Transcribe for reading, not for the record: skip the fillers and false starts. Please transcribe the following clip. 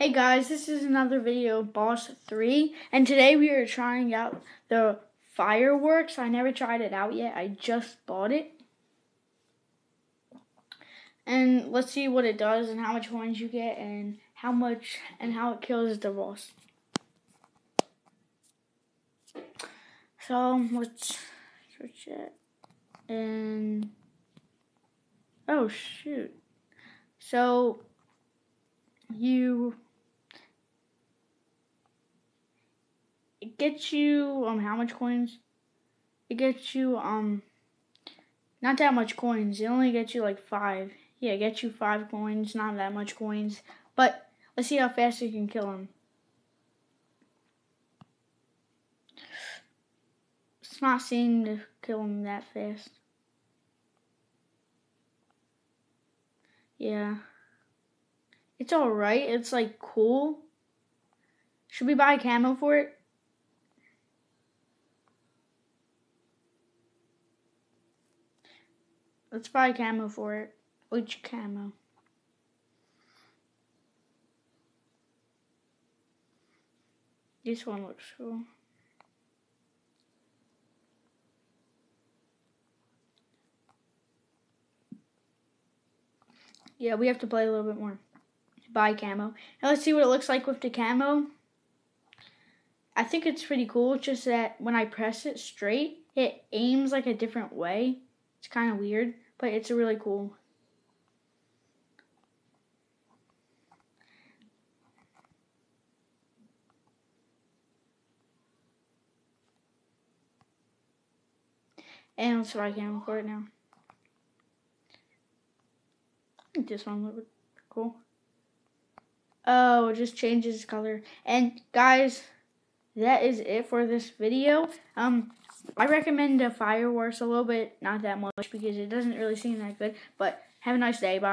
Hey guys, this is another video of Boss 3, and today we are trying out the fireworks. I never tried it out yet, I just bought it. And let's see what it does and how much coins you get and how it kills the boss. So let's search it. And oh shoot. So it gets you how much coins? It gets you not that much coins. It only gets you like 5. Yeah, it gets you 5 coins, not that much coins. But let's see how fast you can kill him. It's not seeming to kill him that fast. Yeah. It's alright. It's like cool. Should we buy camo for it? Let's buy camo for it. Which camo? This one looks cool. Yeah, we have to play a little bit more. Buy camo. Now let's see what it looks like with the camo. I think it's pretty cool, just that when I press it straight, it aims like a different way. It's kind of weird, but it's really cool. And let's try camo for it now. I think this one looks cool. Oh, it just changes color. And guys, that is it for this video. I recommend the fireworks a little bit, not that much, because it doesn't really seem that good. But have a nice day. Bye.